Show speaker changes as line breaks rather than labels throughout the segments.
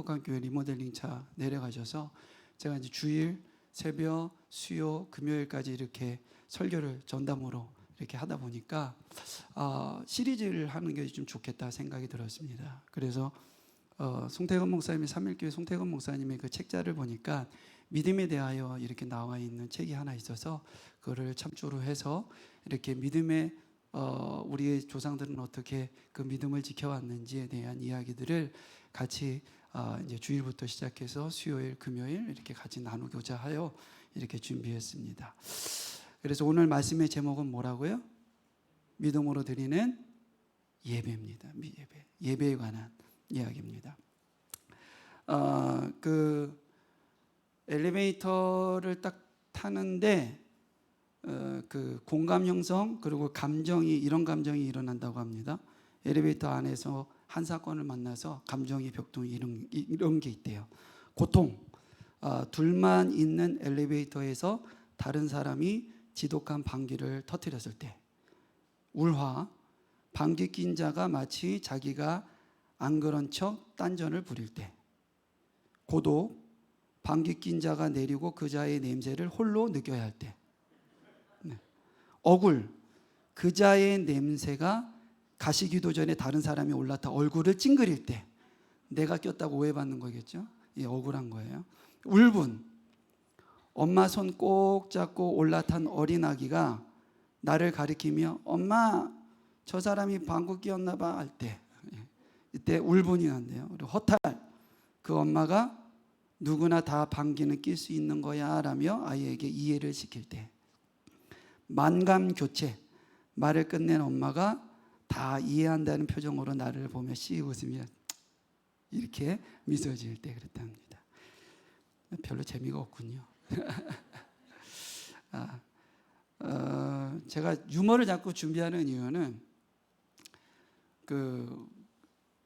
행복한 교회 리모델링 차 내려가셔서 제가 이제 주일, 새벽, 수요, 금요일까지 이렇게 설교를 전담으로 이렇게 하다 보니까 시리즈를 하는 게 좀 좋겠다 생각이 들었습니다. 그래서 송태근 목사님의 삼일교회 송태근 목사님의 그 책자를 보니까 믿음에 대하여 이렇게 나와 있는 책이 하나 있어서 그거를 참조로 해서 이렇게 믿음의 우리의 조상들은 어떻게 그 믿음을 지켜왔는지에 대한 이야기들을 같이 이제 주일부터 시작해서 수요일, 금요일 이렇게 같이 나누고자 하여 이렇게 준비했습니다. 그래서 오늘 말씀의 제목은 뭐라고요? 믿음으로 드리는 예배입니다. 예배에 관한 이야기입니다. 그 엘리베이터를 딱 타는데 그 공감 형성 그리고 감정이 이런 감정이 일어난다고 합니다. 엘리베이터 안에서 한 사건을 만나서 감정의 벽동이 이런 게 있대요. 고통, 둘만 있는 엘리베이터에서 다른 사람이 지독한 방귀를 터뜨렸을 때, 울화, 방귀 낀 자가 마치 자기가 안 그런 척 딴전을 부릴 때, 고독, 방귀 낀 자가 내리고 그 자의 냄새를 홀로 느껴야 할 때, 억울, 그 자의 냄새가 가시기도 전에 다른 사람이 올라타 얼굴을 찡그릴 때, 내가 꼈다고 오해받는 거겠죠? 예, 억울한 거예요. 울분, 엄마 손 꼭 잡고 올라탄 어린 아기가 나를 가리키며 엄마 저 사람이 방귀 뀌었나 봐 할 때, 이때 울분이 난대요. 그리고 허탈, 그 엄마가 누구나 다 방귀는 낄 수 있는 거야 라며 아이에게 이해를 시킬 때, 만감 교체, 말을 끝낸 엄마가 다 이해한다는 표정으로 나를 보며 씩 웃으며 이렇게 미소 지을 때 그랬답니다. 별로 재미가 없군요. 제가 유머를 자꾸 준비하는 이유는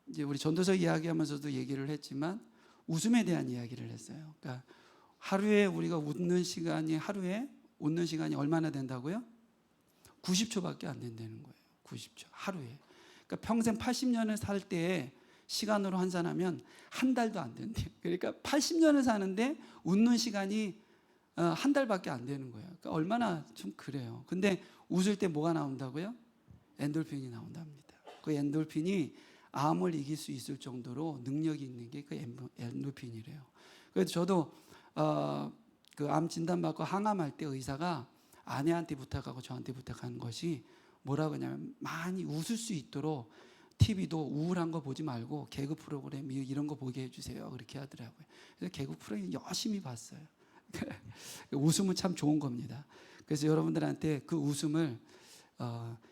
이제 우리 전도서 이야기하면서도 얘기를 했지만 웃음에 대한 이야기를 했어요. 그러니까 하루에 우리가 웃는 시간이 얼마나 된다고요? 90초밖에 안 된다는 거예요. 90초 하루에. 그러니까 평생 80년을 살 때에 시간으로 환산하면 한 달도 안 된대요. 그러니까 80년을 사는데 웃는 시간이 한 달밖에 안 되는 거예요. 그러니까 얼마나 좀 그래요. 근데 웃을 때 뭐가 나온다고요? 엔돌핀이 나온답니다. 그 엔돌핀이 암을 이길 수 있을 정도로 능력이 있는 게 그 엔돌핀이래요. 그래서 저도 그 암 진단받고 항암할 때 의사가 아내한테 부탁하고 저한테 부탁하는 것이 뭐라고 하냐면 많이 웃을 수 있도록 TV도 우울한 거 보지 말고 개그 프로그램 이런 거 보게 해주세요. 그렇게 하더라고요. 그래서 개그 프로그램 열심히 봤어요. 웃음은 참 좋은 겁니다. 그래서 여러분들한테 그 웃음을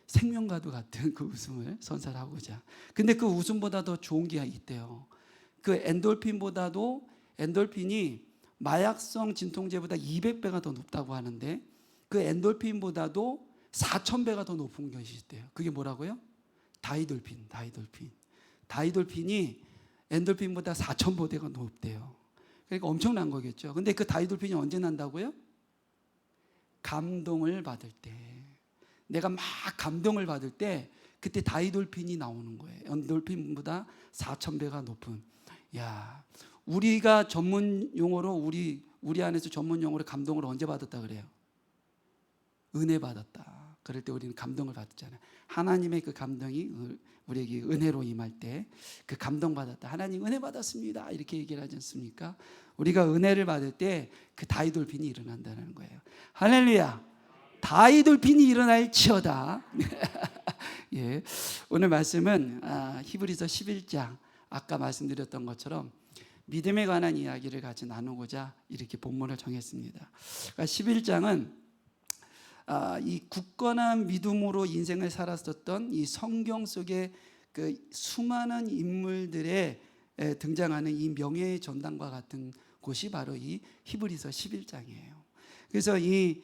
생명과도 같은 그 웃음을 선사하고자. 근데 그 웃음보다 더 좋은 게 있대요. 그 엔돌핀이 마약성 진통제보다 200배가 더 높다고 하는데 그 엔돌핀보다도 4,000배가 더 높은 것이 있대요. 그게 뭐라고요? 다이돌핀이 엔돌핀보다 4,000배가 높대요. 그러니까 엄청난 거겠죠. 근데 그 다이돌핀이 언제 난다고요? 감동을 받을 때, 내가 막 감동을 받을 때 그때 다이돌핀이 나오는 거예요. 엔돌핀보다 4,000배가 높은. 야, 우리가 전문 용어로 우리 안에서 전문 용어로 감동을 언제 받았다 그래요? 은혜 받았다. 그럴 때 우리는 감동을 받았잖아요. 하나님의 그 감동이 우리에게 은혜로 임할 때 그 감동 받았다. 하나님 은혜 받았습니다. 이렇게 얘기를 하지 않습니까? 우리가 은혜를 받을 때 그 다이돌핀이 일어난다는 거예요. 할렐루야. 다이돌핀이 일어날지어다. 예. 오늘 말씀은 히브리서 11장 아까 말씀드렸던 것처럼 믿음에 관한 이야기를 같이 나누고자 이렇게 본문을 정했습니다. 그러니까 11장은 이 굳건한 믿음으로 인생을 살았었던 이 성경 속의 그 수많은 인물들의 등장하는 이 명예의 전당과 같은 곳이 바로 이 히브리서 11장이에요. 그래서 이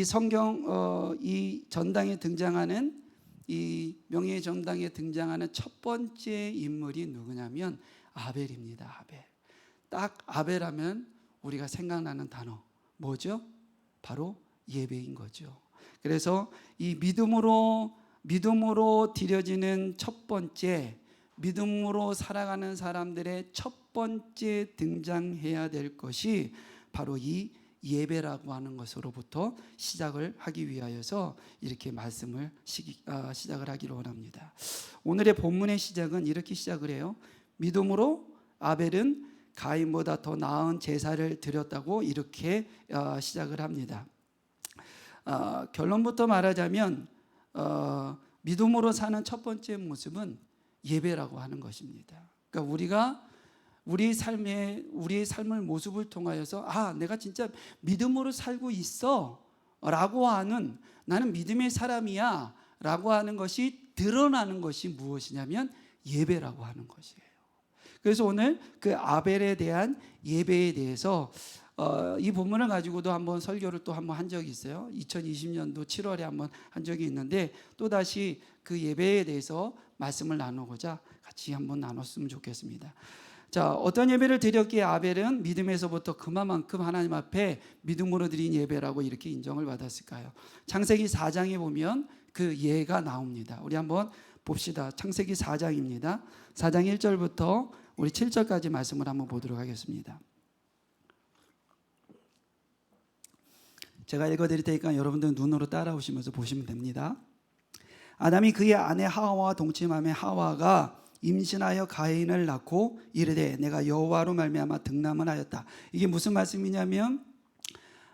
성경 이 전당에 등장하는 이 명예의 전당에 등장하는 첫 번째 인물이 누구냐면 아벨입니다. 아벨. 딱 아벨하면 우리가 생각나는 단어 뭐죠? 바로 예배인 거죠. 그래서 이 믿음으로 드려지는 첫 번째 믿음으로 살아가는 사람들의 첫 번째 등장해야 될 것이 바로 이 예배라고 하는 것으로부터 시작을 하기 위하여서 이렇게 말씀을 시작을 하기로 원합니다. 오늘의 본문의 시작은 이렇게 시작을 해요. 믿음으로 아벨은 가인보다 더 나은 제사를 드렸다고 이렇게 시작을 합니다. 결론부터 말하자면 믿음으로 사는 첫 번째 모습은 예배라고 하는 것입니다. 그러니까 우리가 우리의 삶을 모습을 통하여서 내가 진짜 믿음으로 살고 있어 라고 하는, 나는 믿음의 사람이야 라고 하는 것이 드러나는 것이 무엇이냐면 예배라고 하는 것이에요. 그래서 오늘 그 아벨에 대한 예배에 대해서 이 본문을 가지고도 한번 설교를 또 한번 한 적이 있어요. 2020년도 7월에 한번 한 적이 있는데 또다시 그 예배에 대해서 말씀을 나누고자 같이 한번 나눴으면 좋겠습니다. 자, 어떤 예배를 드렸기에 아벨은 믿음에서부터 그만큼 하나님 앞에 믿음으로 드린 예배라고 이렇게 인정을 받았을까요? 창세기 4장에 보면 그 예가 나옵니다. 우리 한번 봅시다. 창세기 4장입니다. 4장 1절부터 우리 7절까지 말씀을 한번 보도록 하겠습니다. 제가 읽어드릴 테니까 여러분들 눈으로 따라오시면서 보시면 됩니다. 아담이 그의 아내 하와와 동침하며 하와가 임신하여 가인을 낳고 이르되 내가 여호와로 말미암아 등남을 하였다. 이게 무슨 말씀이냐면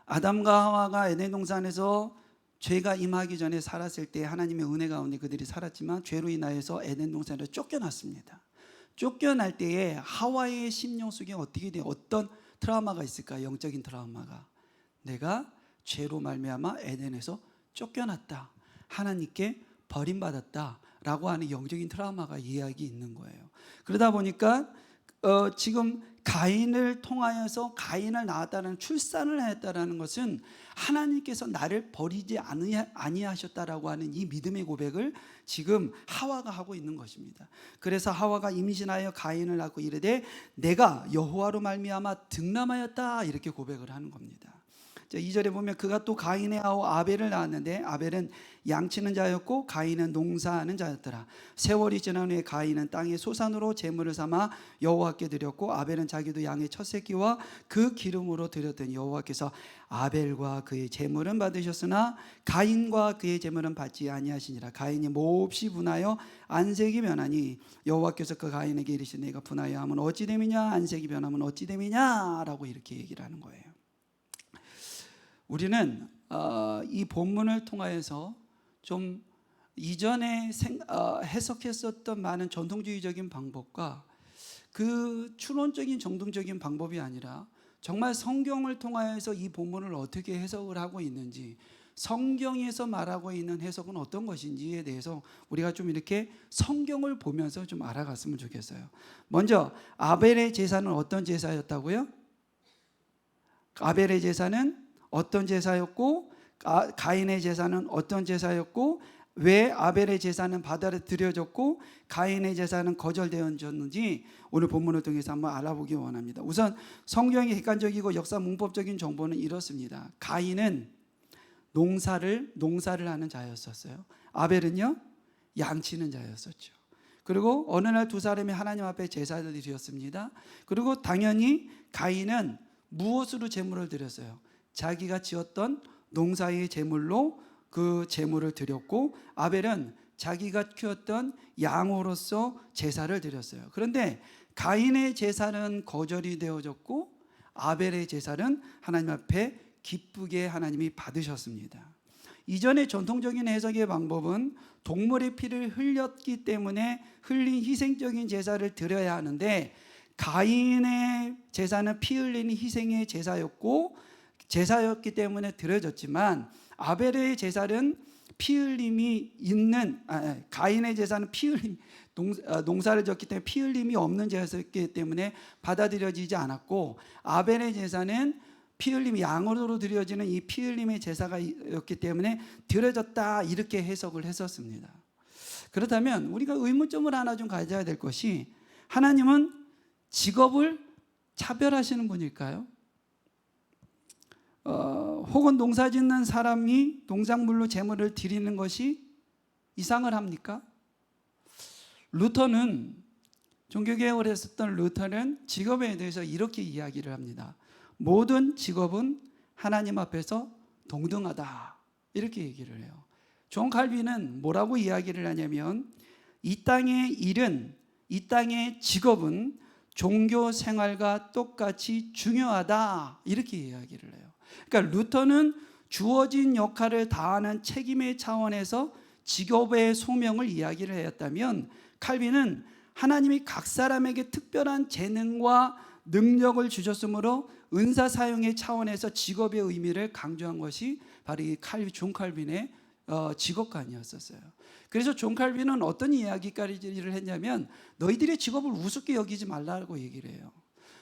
아담과 하와가 에덴 동산에서 죄가 임하기 전에 살았을 때 하나님의 은혜 가운데 그들이 살았지만 죄로 인하여서 에덴 동산에서 쫓겨났습니다. 쫓겨날 때에 하와의 심령 속에 어떻게 돼? 어떤 트라우마가 있을까? 영적인 트라우마가. 내가 죄로 말미암아 에덴에서 쫓겨났다. 하나님께 버림받았다. 라고 하는 영적인 트라우마가 이야기 있는 거예요. 그러다 보니까 지금 가인을 통하여서 가인을 낳았다는 출산을 했다는 것은 하나님께서 나를 버리지 아니하셨다라고 하는 이 믿음의 고백을 지금 하와가 하고 있는 것입니다. 그래서 하와가 임신하여 가인을 낳고 이르되 내가 여호와로 말미암아 등남하였다 이렇게 고백을 하는 겁니다. 2절에 보면 그가 또 가인의 아우 아벨을 낳았는데 아벨은 양치는 자였고 가인은 농사하는 자였더라. 세월이 지난 후에 가인은 땅의 소산으로 제물을 삼아 여호와께 드렸고 아벨은 자기도 양의 첫 새끼와 그 기름으로 드렸더니 여호와께서 아벨과 그의 제물은 받으셨으나 가인과 그의 제물은 받지 아니하시니라. 가인이 몹시 분하여 안색이 변하니 여호와께서 그 가인에게 이르시되 내가 분하여 하면 어찌 됨이냐 안색이 변하면 어찌 됨이냐 라고 이렇게 얘기를 하는 거예요. 우리는 이 본문을 통하여서 좀 이전에 해석했었던 많은 전통주의적인 방법과 그 추론적인 정통적인 방법이 아니라 정말 성경을 통하여서 이 본문을 어떻게 해석을 하고 있는지, 성경에서 말하고 있는 해석은 어떤 것인지에 대해서 우리가 좀 이렇게 성경을 보면서 좀 알아갔으면 좋겠어요. 먼저 아벨의 제사는 어떤 제사였다고요? 아벨의 제사는 어떤 제사였고 가인의 제사는 어떤 제사였고 왜 아벨의 제사는 받아들여졌고 가인의 제사는 거절되어졌는지 오늘 본문을 통해서 한번 알아보기 원합니다. 우선 성경의 객관적이고 역사 문법적인 정보는 이렇습니다. 가인은 농사를 하는 자였었어요. 아벨은요 양치는 자였었죠. 그리고 어느 날 두 사람이 하나님 앞에 제사를 드렸습니다. 그리고 당연히 가인은 무엇으로 제물을 드렸어요? 자기가 지었던 농사의 제물로 그 제물을 드렸고 아벨은 자기가 키웠던 양으로서 제사를 드렸어요. 그런데 가인의 제사는 거절이 되어졌고 아벨의 제사는 하나님 앞에 기쁘게 하나님이 받으셨습니다. 이전의 전통적인 해석의 방법은 동물의 피를 흘렸기 때문에 흘린 희생적인 제사를 드려야 하는데 가인의 제사는 피 흘리는 희생의 제사였기 때문에 드려졌지만 아벨의 제사는 피 흘림이 있는 가인의 제사는 피 흘림 농사를 졌기 때문에 피 흘림이 없는 제사였기 때문에 받아들여지지 않았고 아벨의 제사는 피 흘림이 양으로 드려지는 이 피 흘림의 제사가였기 때문에 드려졌다 이렇게 해석을 했었습니다. 그렇다면 우리가 의문점을 하나 좀 가져야 될 것이 하나님은 직업을 차별하시는 분일까요? 혹은 농사 짓는 사람이 농작물로 제물을 드리는 것이 이상을 합니까? 루터는 종교개혁을 했었던 루터는 직업에 대해서 이렇게 이야기를 합니다. 모든 직업은 하나님 앞에서 동등하다, 이렇게 얘기를 해요. 존 칼빈은 뭐라고 이야기를 하냐면, 이 땅의 일은, 이 땅의 직업은 종교 생활과 똑같이 중요하다, 이렇게 이야기를 해요. 그러니까 루터는 주어진 역할을 다하는 책임의 차원에서 직업의 소명을 이야기를 하였다면, 칼빈은 하나님이 각 사람에게 특별한 재능과 능력을 주셨으므로 은사 사용의 차원에서 직업의 의미를 강조한 것이 바로 이 존 칼빈의 직업관이었었어요. 그래서 존 칼빈은 어떤 이야기까지를 했냐면, 너희들의 직업을 우습게 여기지 말라고 얘기를 해요.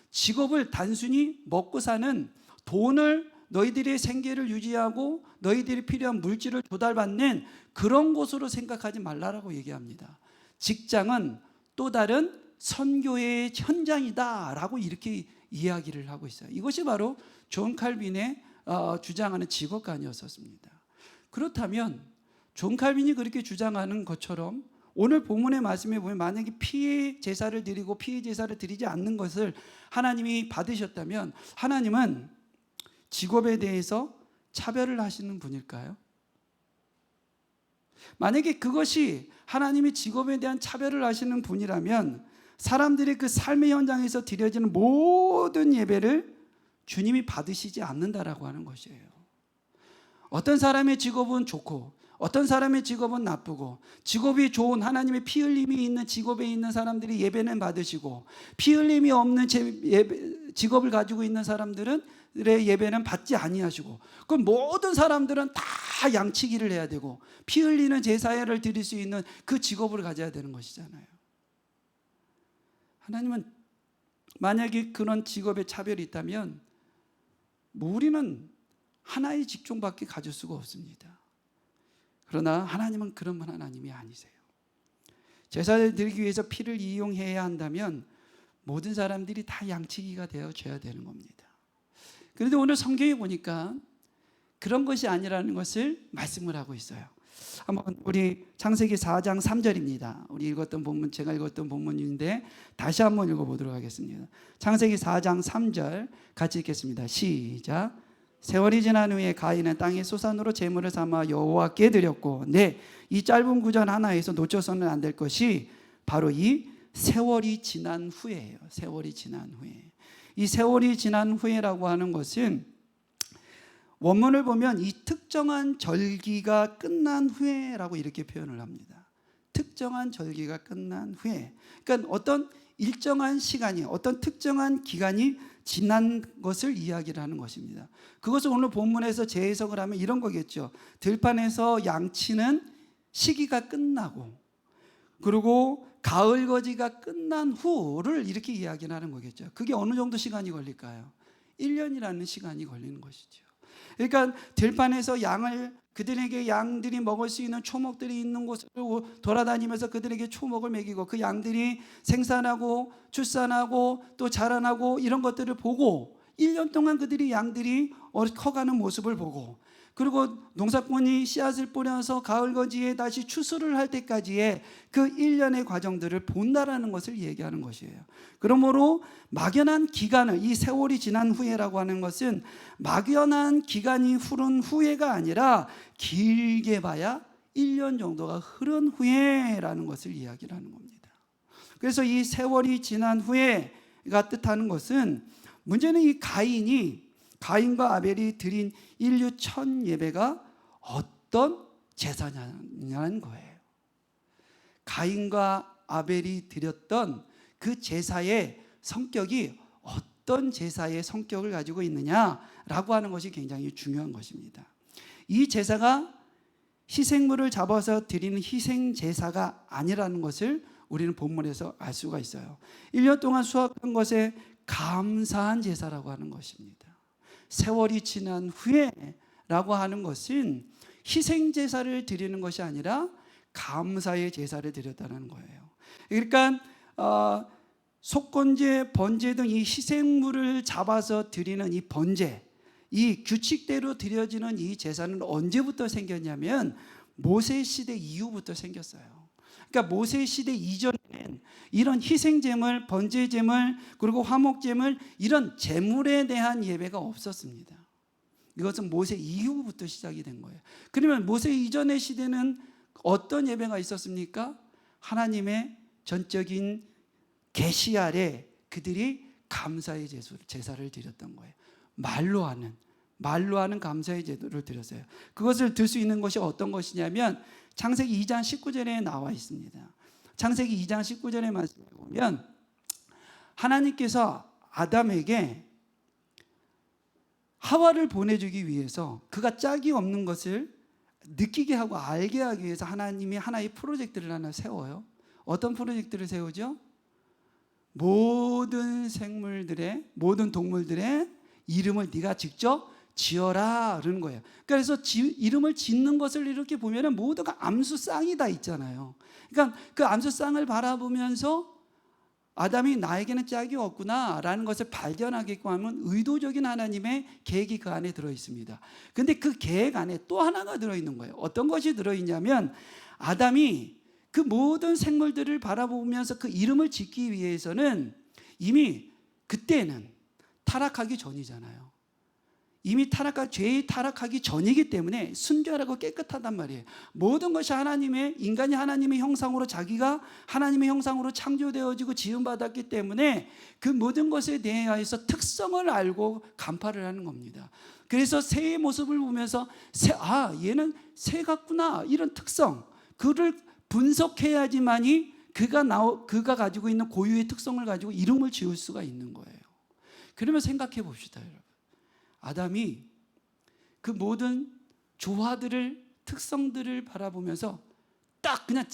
직업을 단순히 먹고 사는, 돈을, 너희들의 생계를 유지하고 너희들이 필요한 물질을 조달받는 그런 곳으로 생각하지 말라고 얘기합니다. 직장은 또 다른 선교의 현장이다라고 이렇게 이야기를 하고 있어요. 이것이 바로 존 칼빈의 주장하는 직업관이었습니다. 그렇다면 존 칼빈이 그렇게 주장하는 것처럼 오늘 본문의 말씀에 보면, 만약에 피의 제사를 드리고 피의 제사를 드리지 않는 것을 하나님이 받으셨다면, 하나님은 직업에 대해서 차별을 하시는 분일까요? 만약에 그것이 하나님이 직업에 대한 차별을 하시는 분이라면, 사람들이 그 삶의 현장에서 드려지는 모든 예배를 주님이 받으시지 않는다라고 하는 것이에요. 어떤 사람의 직업은 좋고 어떤 사람의 직업은 나쁘고, 직업이 좋은 하나님의 피 흘림이 있는 직업에 있는 사람들이 예배는 받으시고, 피 흘림이 없는 직업을 가지고 있는 사람들의 예배는 받지 아니하시고, 그럼 모든 사람들은 다 양치기를 해야 되고 피 흘리는 제사를 드릴 수 있는 그 직업을 가져야 되는 것이잖아요. 하나님은 만약에 그런 직업의 차별이 있다면 우리는 하나의 직종밖에 가질 수가 없습니다. 그러나 하나님은 그런 하나님이 아니세요. 제사를 드리기 위해서 피를 이용해야 한다면 모든 사람들이 다 양치기가 되어줘야 되는 겁니다. 그런데 오늘 성경에 보니까 그런 것이 아니라는 것을 말씀을 하고 있어요. 한번 우리 창세기 4장 3절입니다. 우리 읽었던 본문, 제가 읽었던 본문인데 다시 한번 읽어보도록 하겠습니다. 창세기 4장 3절 같이 읽겠습니다. 시작. 세월이 지난 후에 가인은 땅의 소산으로 제물을 삼아 여호와께 드렸고, 이 짧은 구절 하나에서 놓쳐서는 안 될 것이 바로 이 세월이 지난 후에예요. 세월이 지난 후에. 이 세월이 지난 후에라고 하는 것은 원문을 보면 이 특정한 절기가 끝난 후에라고 이렇게 표현을 합니다. 특정한 절기가 끝난 후에. 그러니까 어떤 일정한 시간이, 어떤 특정한 기간이 지난 것을 이야기를 하는 것입니다. 그것을 오늘 본문에서 재해석을 하면 이런 거겠죠. 들판에서 양치는 시기가 끝나고, 그리고 가을 거지가 끝난 후를 이렇게 이야기를 하는 거겠죠. 그게 어느 정도 시간이 걸릴까요? 1년이라는 시간이 걸리는 것이죠. 그러니까 들판에서 그들에게 양들이 먹을 수 있는 초목들이 있는 곳을 돌아다니면서 그들에게 초목을 먹이고, 그 양들이 생산하고 출산하고 또 자라나고 이런 것들을 보고 1년 동안 양들이 커가는 모습을 보고, 그리고 농사꾼이 씨앗을 뿌려서 가을거지에 다시 추수를 할 때까지의 그 1년의 과정들을 본다라는 것을 얘기하는 것이에요. 그러므로 막연한 기간을, 이 세월이 지난 후에라고 하는 것은 막연한 기간이 흐른 후에가 아니라 길게 봐야 1년 정도가 흐른 후에라는 것을 이야기를 하는 겁니다. 그래서 이 세월이 지난 후에가 뜻하는 것은, 문제는 이 가인과 아벨이 드린 인류 첫 예배가 어떤 제사냐는 거예요. 가인과 아벨이 드렸던 그 제사의 성격이 어떤 제사의 성격을 가지고 있느냐라고 하는 것이 굉장히 중요한 것입니다. 이 제사가 희생물을 잡아서 드리는 희생 제사가 아니라는 것을 우리는 본문에서 알 수가 있어요. 1년 동안 수확한 것에 감사한 제사라고 하는 것입니다. 세월이 지난 후에라고 하는 것은 희생 제사를 드리는 것이 아니라 감사의 제사를 드렸다는 거예요. 그러니까 속건제, 번제 등 이 희생물을 잡아서 드리는 이 번제, 이 규칙대로 드려지는 이 제사는 언제부터 생겼냐면 모세 시대 이후부터 생겼어요. 그러니까 모세 시대 이전에는 때는 이런 희생제물, 번제제물, 그리고 화목제물, 이런 제물에 대한 예배가 없었습니다. 이것은 모세 이후부터 시작이 된 거예요. 그러면 모세 이전의 시대는 어떤 예배가 있었습니까? 하나님의 전적인 계시 아래 그들이 감사의 제사를 드렸던 거예요. 말로 하는 감사의 제도를 드렸어요. 그것을 들 수 있는 것이 어떤 것이냐면 창세기 2장 19절에 나와 있습니다. 창세기 2장 19절의 말씀을 보면 하나님께서 아담에게 하와를 보내주기 위해서 그가 짝이 없는 것을 느끼게 하고 알게 하기 위해서 하나님이 하나의 프로젝트를 하나 세워요. 어떤 프로젝트를 세우죠? 모든 생물들의, 모든 동물들의 이름을 네가 직접 지어라 그러는 거예요. 그래서 이름을 짓는 것을 이렇게 보면 모두가 암수쌍이 다 있잖아요. 그러니까 그 암수쌍을 바라보면서 아담이 나에게는 짝이 없구나 라는 것을 발견하게끔 하면 의도적인 하나님의 계획이 그 안에 들어있습니다. 근데 그 계획 안에 또 하나가 들어있는 거예요. 어떤 것이 들어있냐면 아담이 그 모든 생물들을 바라보면서 그 이름을 짓기 위해서는 이미 그때는 타락하기 전이잖아요. 이미 죄의 타락하기 전이기 때문에 순결하고 깨끗하단 말이에요. 모든 것이 인간이 하나님의 형상으로, 자기가 하나님의 형상으로 창조되어지고 지음받았기 때문에 그 모든 것에 대해서 특성을 알고 간파를 하는 겁니다. 그래서 새의 모습을 보면서 얘는 새 같구나, 이런 특성, 그를 분석해야지만이 그가 가지고 있는 고유의 특성을 가지고 이름을 지을 수가 있는 거예요. 그러면 생각해 봅시다, 여러분. 아담이 그 모든 조화들을, 특성들을 바라보면서 딱 그냥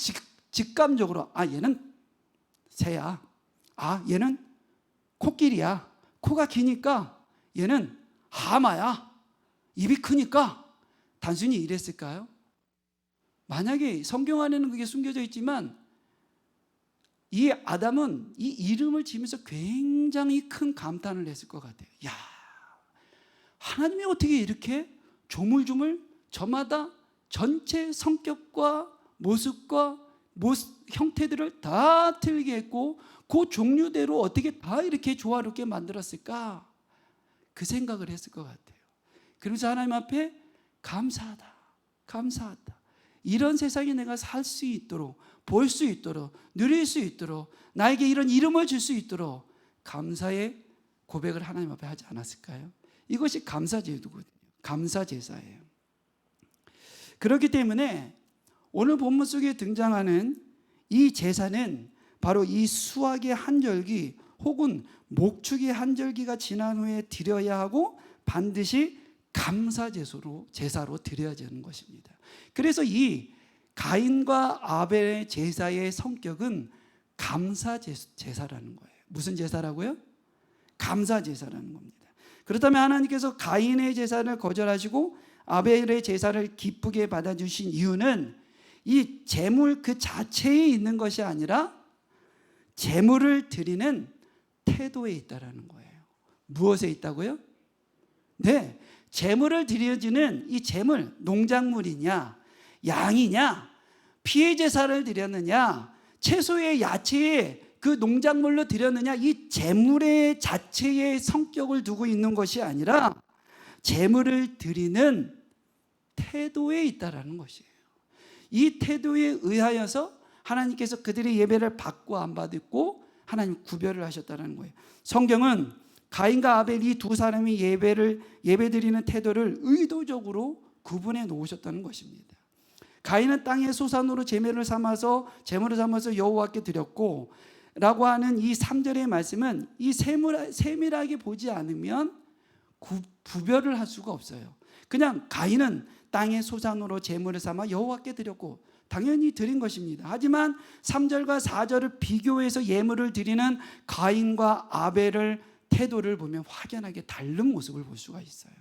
직감적으로 얘는 새야, 얘는 코끼리야, 코가 기니까 얘는 하마야, 입이 크니까, 단순히 이랬을까요? 만약에 성경 안에는 그게 숨겨져 있지만 이 아담은 이 이름을 지으면서 굉장히 큰 감탄을 했을 것 같아요. 하나님이 어떻게 이렇게 조물조물 저마다 전체 성격과 모습과 형태들을 다 틀리게 했고 그 종류대로 어떻게 다 이렇게 조화롭게 만들었을까? 그 생각을 했을 것 같아요. 그러면서 하나님 앞에 감사하다. 이런 세상에 내가 살 수 있도록, 볼 수 있도록, 누릴 수 있도록, 나에게 이런 이름을 줄 수 있도록 감사의 고백을 하나님 앞에 하지 않았을까요? 이것이 감사제도거든요. 감사제사예요. 그렇기 때문에 오늘 본문 속에 등장하는 이 제사는 바로 이 수확의 한절기 혹은 목축의 한절기가 지난 후에 드려야 하고 반드시 감사제사로 드려야 되는 것입니다. 그래서 이 가인과 아벨의 제사의 성격은 감사제사라는 거예요. 무슨 제사라고요? 감사제사라는 겁니다. 그렇다면 하나님께서 가인의 제사를 거절하시고 아벨의 제사를 기쁘게 받아주신 이유는 이 제물 그 자체에 있는 것이 아니라 제물을 드리는 태도에 있다라는 거예요. 무엇에 있다고요? 네, 제물을 드려지는 이 제물, 농작물이냐, 양이냐, 피의 제사를 드렸느냐, 채소의 야채의 그 농작물로 드렸느냐, 이 제물의 자체의 성격을 두고 있는 것이 아니라 제물을 드리는 태도에 있다라는 것이에요. 이 태도에 의하여서 하나님께서 그들의 예배를 받고 안 받고 하나님 구별을 하셨다는 거예요. 성경은 가인과 아벨 이 두 사람이 예배드리는 태도를 의도적으로 구분해 놓으셨다는 것입니다. 가인은 땅의 소산으로 제물을 삼아서 여호와께 드렸고 라고 하는 이 3절의 말씀은 이 세밀하게 보지 않으면 구별을 할 수가 없어요. 그냥 가인은 땅의 소산으로 제물을 삼아 여호와께 드렸고 당연히 드린 것입니다. 하지만 3절과 4절을 비교해서 예물을 드리는 가인과 아벨의 태도를 보면 확연하게 다른 모습을 볼 수가 있어요.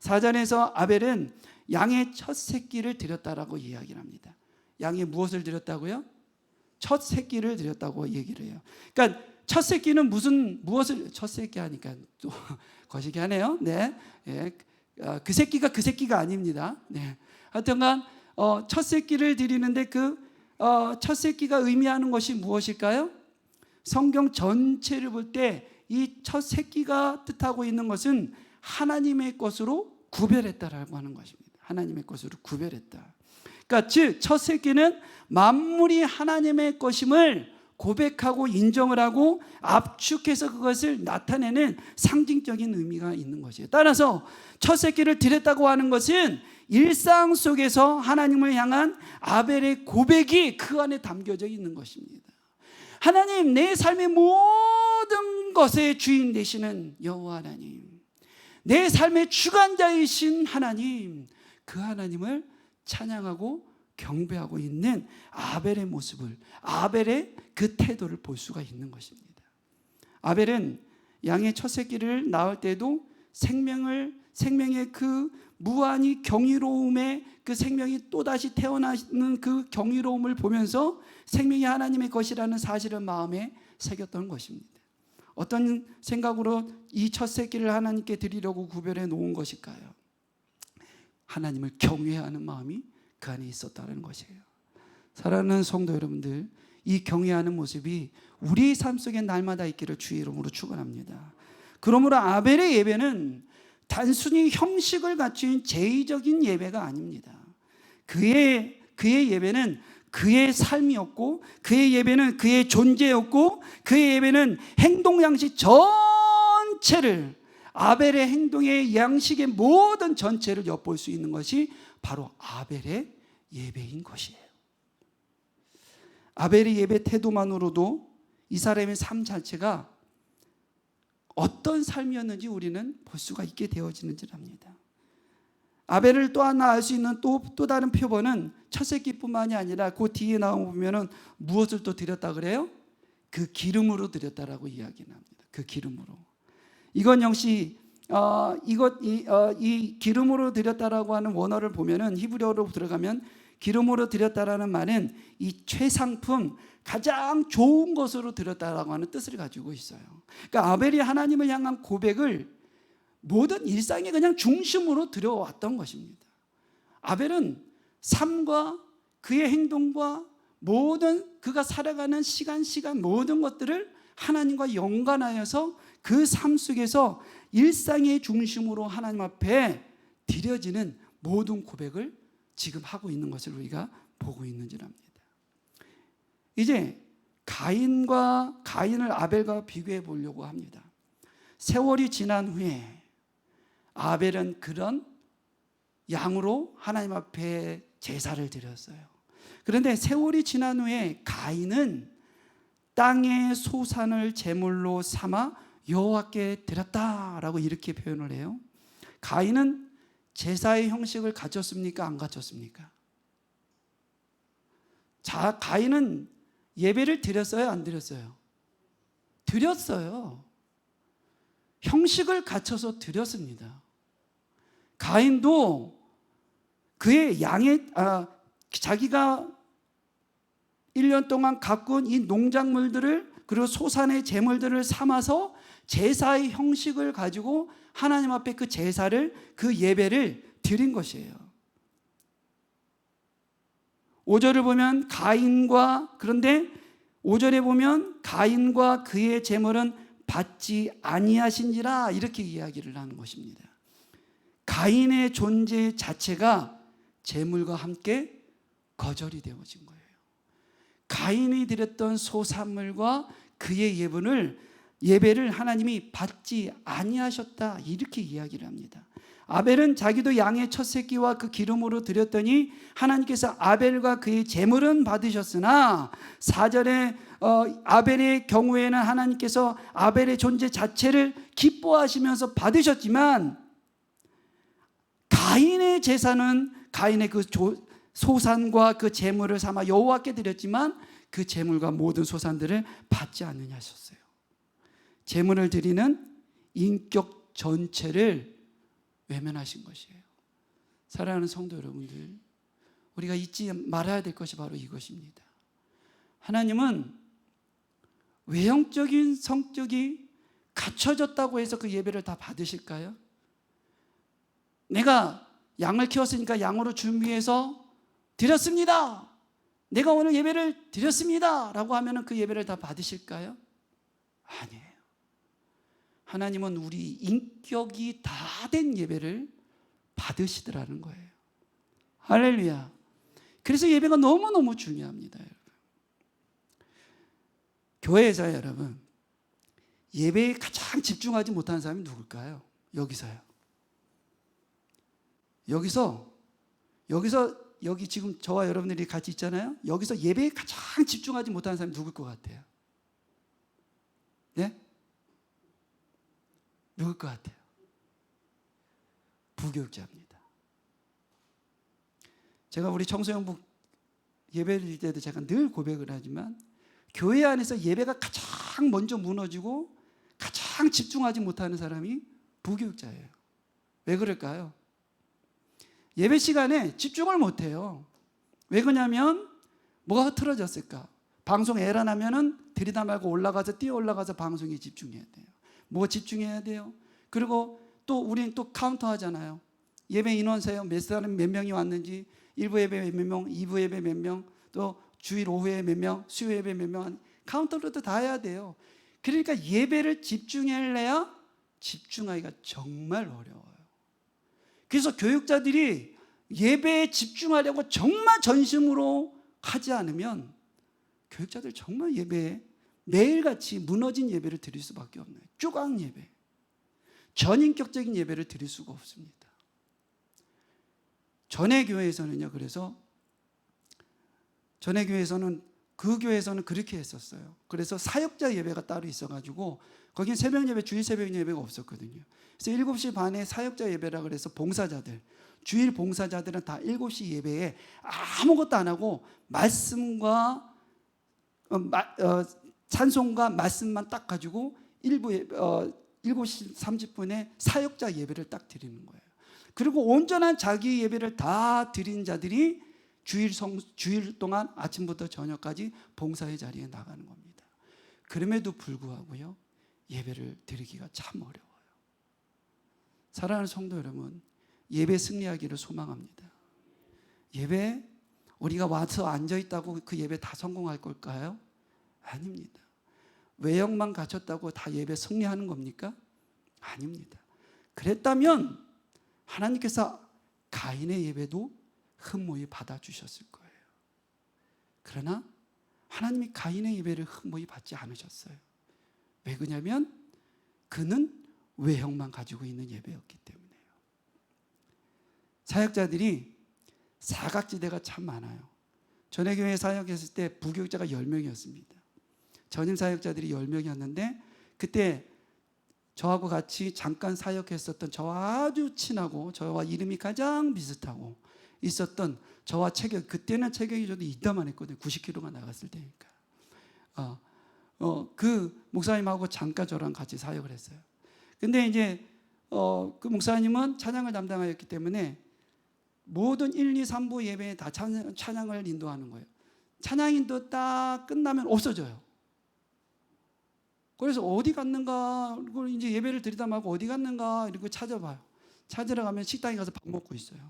4절에서 아벨은 양의 첫 새끼를 드렸다라고 이야기를 합니다. 양의 무엇을 드렸다고요? 첫 새끼를 드렸다고 얘기를 해요. 그러니까 첫 새끼는 첫 새끼 하니까 또 거시기하네요. 네, 그 새끼가 아닙니다. 네, 하여튼간 첫 새끼를 드리는데 그 첫 새끼가 의미하는 것이 무엇일까요? 성경 전체를 볼 때 이 첫 새끼가 뜻하고 있는 것은 하나님의 것으로 구별했다라고 하는 것입니다. 하나님의 것으로 구별했다. 그러니까 즉 첫 새끼는 만물이 하나님의 것임을 고백하고 인정을 하고 압축해서 그것을 나타내는 상징적인 의미가 있는 것이에요. 따라서 첫 새끼를 드렸다고 하는 것은 일상 속에서 하나님을 향한 아벨의 고백이 그 안에 담겨져 있는 것입니다. 하나님, 내 삶의 모든 것의 주인 되시는 여호와 하나님, 내 삶의 주관자이신 하나님, 그 하나님을 찬양하고 경배하고 있는 아벨의 모습을, 아벨의 그 태도를 볼 수가 있는 것입니다. 아벨은 양의 첫 새끼를 낳을 때도 생명의 그 무한히 경이로움에 그 생명이 또다시 태어나는 그 경이로움을 보면서 생명이 하나님의 것이라는 사실을 마음에 새겼던 것입니다. 어떤 생각으로 이 첫 새끼를 하나님께 드리려고 구별해 놓은 것일까요? 하나님을 경외하는 마음이 그 안에 있었다는 것이에요. 사랑하는 성도 여러분들, 이 경외하는 모습이 우리 삶 속에 날마다 있기를 주의 이름으로 축원합니다. 그러므로 아벨의 예배는 단순히 형식을 갖춘 제의적인 예배가 아닙니다. 그의 예배는 그의 삶이었고, 그의 예배는 그의 존재였고, 그의 예배는 행동 양식 전체를, 아벨의 행동의 양식의 모든 전체를 엿볼 수 있는 것이 바로 아벨의 예배인 것이에요. 아벨의 예배 태도만으로도 이 사람의 삶 자체가 어떤 삶이었는지 우리는 볼 수가 있게 되어지는 줄 압니다. 아벨을 또 하나 알 수 있는 또 다른 표본은 첫 새끼뿐만이 아니라 그 뒤에 나오면은 무엇을 또 드렸다 그래요? 그 기름으로 드렸다라고 이야기는 합니다. 그 기름으로. 이건 역시 이 기름으로 드렸다라고 하는 원어를 보면은 히브리어로 들어가면 기름으로 드렸다라는 말은 이 최상품, 가장 좋은 것으로 드렸다라고 하는 뜻을 가지고 있어요. 그러니까 아벨이 하나님을 향한 고백을 모든 일상의 그냥 중심으로 드려왔던 것입니다. 아벨은 삶과 그의 행동과 모든 그가 살아가는 시간 모든 것들을 하나님과 연관하여서 그 삶 속에서 일상의 중심으로 하나님 앞에 드려지는 모든 고백을 지금 하고 있는 것을 우리가 보고 있는 줄 압니다. 이제 가인을 아벨과 비교해 보려고 합니다. 세월이 지난 후에 아벨은 그런 양으로 하나님 앞에 제사를 드렸어요. 그런데 세월이 지난 후에 가인은 땅의 소산을 제물로 삼아 여호와께 드렸다라고 이렇게 표현을 해요. 가인은 제사의 형식을 갖췄습니까? 안 갖췄습니까? 자, 가인은 예배를 드렸어요? 안 드렸어요? 드렸어요. 형식을 갖춰서 드렸습니다. 가인도 그의 자기가 1년 동안 가꾼 이 농작물들을, 그리고 소산의 제물들을 삼아서 제사의 형식을 가지고 하나님 앞에 그 제사를, 그 예배를 드린 것이에요. 5절을 보면 그런데 5절에 보면 가인과 그의 제물은 받지 아니하신지라 이렇게 이야기를 하는 것입니다. 가인의 존재 자체가 제물과 함께 거절이 되어진 거예요. 가인이 드렸던 소산물과 그의 예배를 하나님이 받지 아니하셨다 이렇게 이야기를 합니다. 아벨은 자기도 양의 첫 새끼와 그 기름으로 드렸더니 하나님께서 아벨과 그의 제물은 받으셨으나 4절에 아벨의 경우에는 하나님께서 아벨의 존재 자체를 기뻐하시면서 받으셨지만 가인의 제사는 가인의 그 소산과 그 제물을 삼아 여호와께 드렸지만 그 제물과 모든 소산들을 받지 않느냐 하셨어요. 제물을 드리는 인격 전체를 외면하신 것이에요. 사랑하는 성도 여러분들, 우리가 잊지 말아야 될 것이 바로 이것입니다. 하나님은 외형적인 성격이 갖춰졌다고 해서 그 예배를 다 받으실까요? 내가 양을 키웠으니까 양으로 준비해서 드렸습니다. 내가 오늘 예배를 드렸습니다 라고 하면 그 예배를 다 받으실까요? 아니에요. 하나님은 우리 인격이 다 된 예배를 받으시더라는 거예요. 할렐루야. 그래서 예배가 너무너무 중요합니다. 여러분. 교회에서 여러분, 예배에 가장 집중하지 못하는 사람이 누굴까요? 여기서요. 여기 지금 저와 여러분들이 같이 있잖아요. 여기서 예배에 가장 집중하지 못하는 사람이 누굴 것 같아요? 네? 누굴 것 같아요? 부교육자입니다. 제가 우리 청소년부 예배 드릴 때도 제가 늘 고백을 하지만 교회 안에서 예배가 가장 먼저 무너지고 가장 집중하지 못하는 사람이 부교육자예요. 왜 그럴까요? 예배 시간에 집중을 못해요. 왜 그러냐면 뭐가 흐트러졌을까? 방송 에러 나면은 들이다 말고 올라가서 뛰어 올라가서 방송에 집중해야 돼요. 뭐 집중해야 돼요? 그리고 또 우리는 또 카운터 하잖아요. 예배 인원세요. 몇 사람 몇 명이 왔는지, 1부 예배 몇 명, 2부 예배 몇 명, 또 주일 오후에 몇 명, 수요 예배 몇 명, 카운터로도 다 해야 돼요. 그러니까 예배를 집중해야 집중하기가 정말 어려워요. 그래서 교육자들이 예배에 집중하려고 정말 전심으로 하지 않으면 교육자들 정말 예배에 매일같이 무너진 예배를 드릴 수밖에 없네요. 쪼강 예배, 전인격적인 예배를 드릴 수가 없습니다. 전에 교회에서는요, 그래서 전에 교회에서는 그 교회에서는 그렇게 했었어요. 그래서 사역자 예배가 따로 있어가지고 거긴 새벽 예배, 주일 새벽 예배가 없었거든요. 그래서 7시 반에 사역자 예배라 그래서 봉사자들, 주일 봉사자들은 다 7시 예배에 아무것도 안 하고 말씀과 찬송과 말씀만 딱 가지고 7시 30분에 사역자 예배를 딱 드리는 거예요. 그리고 온전한 자기 예배를 다 드린 자들이 주일 동안 아침부터 저녁까지 봉사의 자리에 나가는 겁니다. 그럼에도 불구하고요, 예배를 드리기가 참 어려워요. 사랑하는 성도 여러분, 예배 승리하기를 소망합니다. 예배 우리가 와서 앉아있다고 그 예배 다 성공할 걸까요? 아닙니다. 외형만 갖췄다고 다 예배 승리하는 겁니까? 아닙니다. 그랬다면 하나님께서 가인의 예배도 흠모히 받아주셨을 거예요. 그러나 하나님이 가인의 예배를 흠모히 받지 않으셨어요. 왜 그러냐면 그는 외형만 가지고 있는 예배였기 때문에요. 사역자들이 사각지대가 참 많아요. 전에 교회 사역했을 때 부교육자가 10명이었습니다. 전임 사역자들이 10명이었는데 그때 저하고 같이 잠깐 사역했었던 저와 아주 친하고 저와 이름이 가장 비슷하고 있었던 저와 체격, 그때는 체격이 저도 이따만 했거든요. 90kg가 나갔을 때니까. 그 목사님하고 잠깐 저랑 같이 사역을 했어요. 근데 이제 그 목사님은 찬양을 담당하였기 때문에 모든 1, 2, 3부 예배에 다 찬양을 인도하는 거예요. 찬양 인도 딱 끝나면 없어져요. 그래서 어디 갔는가, 그리고 이제 예배를 드리다 말고 어디 갔는가 이렇게 찾아봐요. 찾으러 가면 식당에 가서 밥 먹고 있어요.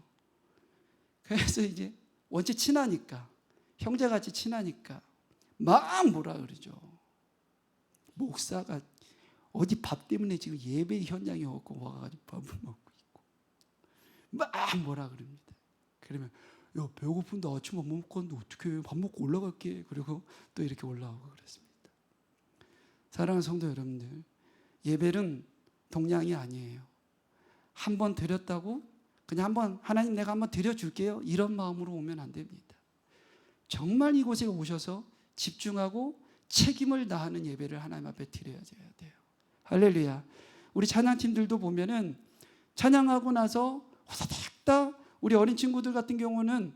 그래서 이제 원체 친하니까, 형제같이 친하니까 막 뭐라 그러죠. 목사가 어디 밥 때문에 지금 예배 현장에 오고 와가지고 밥을 먹고 있고 막 뭐라 그럽니다. 그러면 야, 배고픈데 아침 안 먹고 왔는데 어떻게 밥 먹고 올라갈게. 그리고 또 이렇게 올라오고 그랬습니다. 사랑하는 성도 여러분들, 예배는 동량이 아니에요. 한 번 드렸다고 그냥 한번 하나님 내가 한번 드려줄게요 이런 마음으로 오면 안 됩니다. 정말 이곳에 오셔서 집중하고 책임을 다하는 예배를 하나님 앞에 드려야 돼요. 할렐루야. 우리 찬양팀들도 보면은 찬양하고 나서 후다닥 우리 어린 친구들 같은 경우는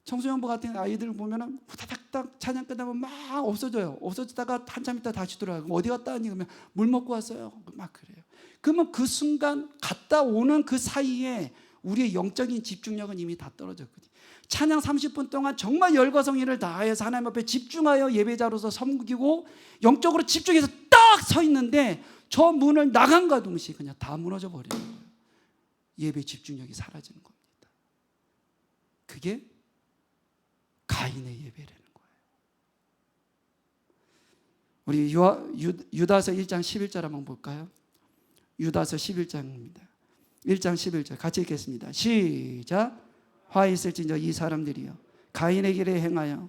청소년부 같은 아이들 보면은 후다닥 찬양 끝나면 막 없어져요. 없어지다가 한참 있다 다시 돌아가고 어디 갔다 왔니? 그러면 물 먹고 왔어요. 막 그래요. 그러면 그 순간 갔다 오는 그 사이에 우리의 영적인 집중력은 이미 다 떨어졌거든요. 찬양 30분 동안 정말 열과 성의를 다해서 하나님 앞에 집중하여 예배자로서 섬기고 영적으로 집중해서 딱 서 있는데 저 문을 나간과 동시에 그냥 다 무너져 버리는 거예요. 예배 집중력이 사라지는 겁니다. 그게 가인의 예배라는 우리 유다서 1장 11절 한번 볼까요? 유다서 11장입니다. 1장 11절 같이 읽겠습니다. 시작. 화 있을진저 이 사람들이여 가인의 길에 행하여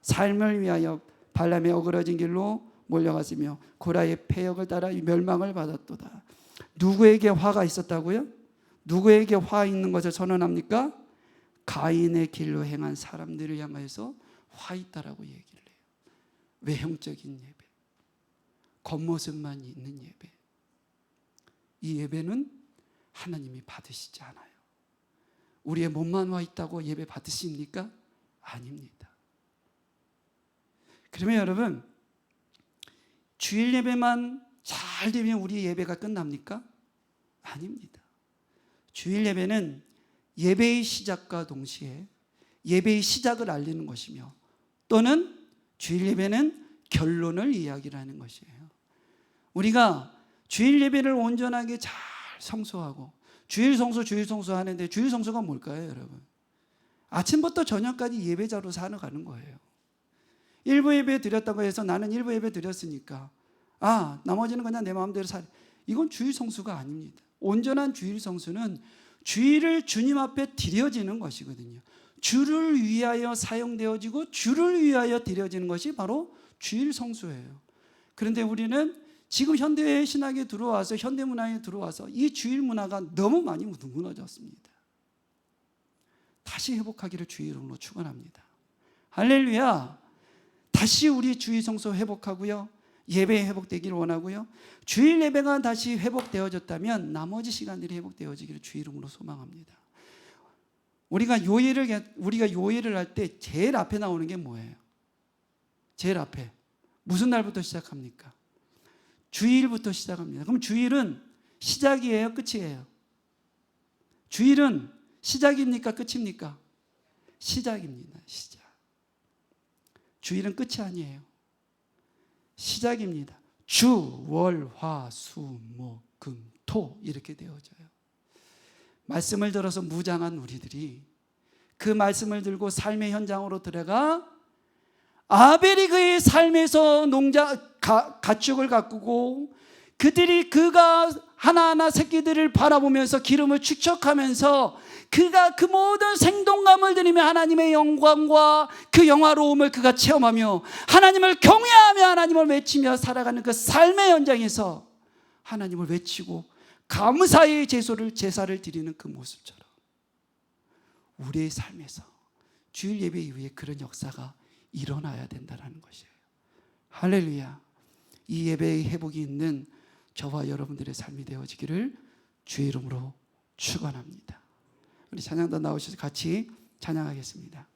삶을 위하여 발람의 어그러진 길로 몰려갔으며 고라의 패역을 따라 멸망을 받았도다. 누구에게 화가 있었다고요? 누구에게 화 있는 것을 선언합니까? 가인의 길로 행한 사람들을 향해서 화 있다라고 얘기를 해요. 외형적인 예배, 겉모습만 있는 예배, 이 예배는 하나님이 받으시지 않아요. 우리의 몸만 와 있다고 예배 받으십니까? 아닙니다. 그러면 여러분, 주일 예배만 잘 되면 우리 예배가 끝납니까? 아닙니다. 주일 예배는 예배의 시작과 동시에 예배의 시작을 알리는 것이며, 또는 주일 예배는 결론을 이야기하는 것이에요. 우리가 주일 예배를 온전하게 잘 성수하고 주일 성수 하는데, 주일 성수가 뭘까요, 여러분? 아침부터 저녁까지 예배자로 살아가는 거예요. 일부 예배 드렸다고 해서 나는 일부 예배 드렸으니까 나머지는 그냥 내 마음대로 이건 주일 성수가 아닙니다. 온전한 주일 성수는 주일을 주님 앞에 드려지는 것이거든요. 주를 위하여 사용되어지고 주를 위하여 드려지는 것이 바로 주일 성수예요. 그런데 우리는 지금 현대 신학에 들어와서, 현대 문화에 들어와서 이 주일 문화가 너무 많이 무너졌습니다. 다시 회복하기를 주의 이름으로 축원합니다. 할렐루야. 다시 우리 주일 성수 회복하고요, 예배 회복되기를 원하고요, 주일 예배가 다시 회복되어졌다면 나머지 시간들이 회복되어지기를 주의 이름으로 소망합니다. 우리가 요일을 할 때 제일 앞에 나오는 게 뭐예요? 제일 앞에 무슨 날부터 시작합니까? 주일부터 시작합니다. 그럼 주일은 시작이에요, 끝이에요? 주일은 시작입니까, 끝입니까? 시작입니다. 시작. 주일은 끝이 아니에요. 시작입니다. 주, 월, 화, 수, 목, 금, 토 이렇게 되어져요. 말씀을 들어서 무장한 우리들이 그 말씀을 들고 삶의 현장으로 들어가 아벨이 그의 삶에서 가축을 가꾸고 그가 하나하나 새끼들을 바라보면서 기름을 축적하면서 그가 그 모든 생동감을 들이며 하나님의 영광과 그 영화로움을 그가 체험하며 하나님을 경외하며 하나님을 외치며 살아가는 그 삶의 현장에서 하나님을 외치고 감사의 제사를 드리는 그 모습처럼 우리의 삶에서 주일 예배 이후에 그런 역사가 일어나야 된다는 것이에요. 할렐루야. 이 예배의 회복이 있는 저와 여러분들의 삶이 되어지기를 주의 이름으로 축원합니다. 우리 찬양단 나오셔서 같이 찬양하겠습니다.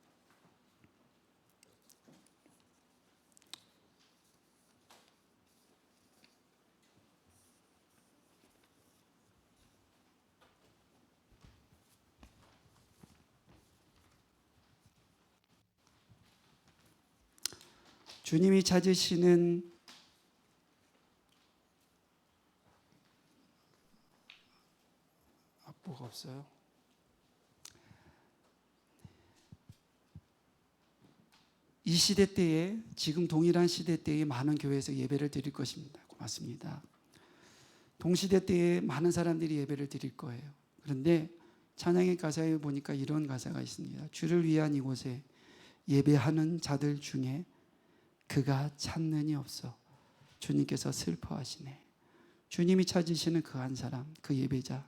주님이 찾으시는 악보가 없어요. 이 시대 때에, 지금 동일한 시대 때에 많은 교회에서 예배를 드릴 것입니다. 고맙습니다. 동시대 때에 많은 사람들이 예배를 드릴 거예요. 그런데 찬양의 가사에 보니까 이런 가사가 있습니다. 주를 위한 이곳에 예배하는 자들 중에 그가 찾는이 없어 주님께서 슬퍼하시네. 주님이 찾으시는 그 한 사람, 그 예배자,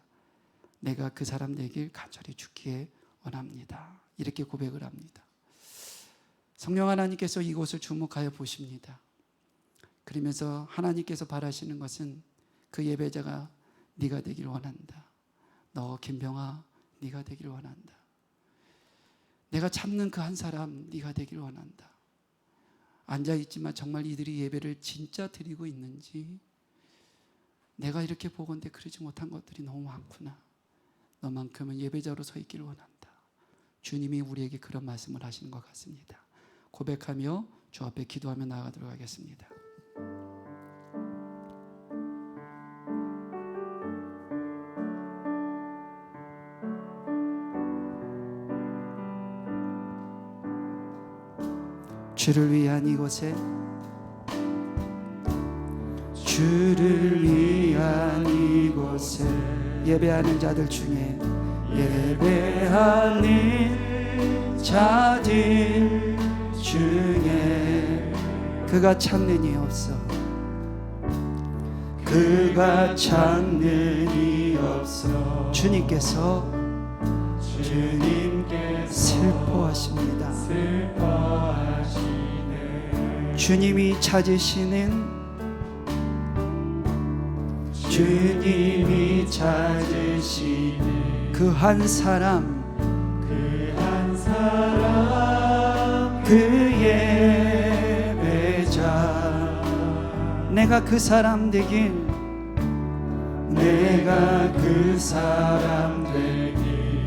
내가 그 사람 되길 간절히 주기에 원합니다. 이렇게 고백을 합니다. 성령 하나님께서 이곳을 주목하여 보십니다. 그러면서 하나님께서 바라시는 것은 그 예배자가 네가 되길 원한다. 너 김병아, 네가 되길 원한다. 내가 찾는 그 한 사람, 네가 되길 원한다. 앉아있지만 정말 이들이 예배를 진짜 드리고 있는지, 내가 이렇게 보건대 그러지 못한 것들이 너무 많구나. 너만큼은 예배자로 서 있기를 원한다. 주님이 우리에게 그런 말씀을 하시는 것 같습니다. 고백하며 주 앞에 기도하며 나아가도록 하겠습니다. 주를 위한 이곳에 주를 위한 이곳에 예배하는 자들 중에 예배하는 자들 중에 그가 찾는 이 없어 그가 찾는 이 없어 주님께서 슬퍼하십니다. 주님이 찾으시는 그 한 사람 그 예배자 내가 그 사람 되길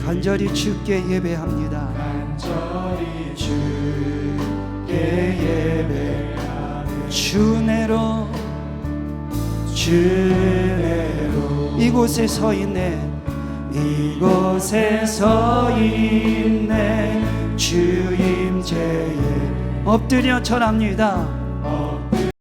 간절히 주께 예배합니다. 주내로 이곳에 서 있네 주임제에 엎드려 절합니다.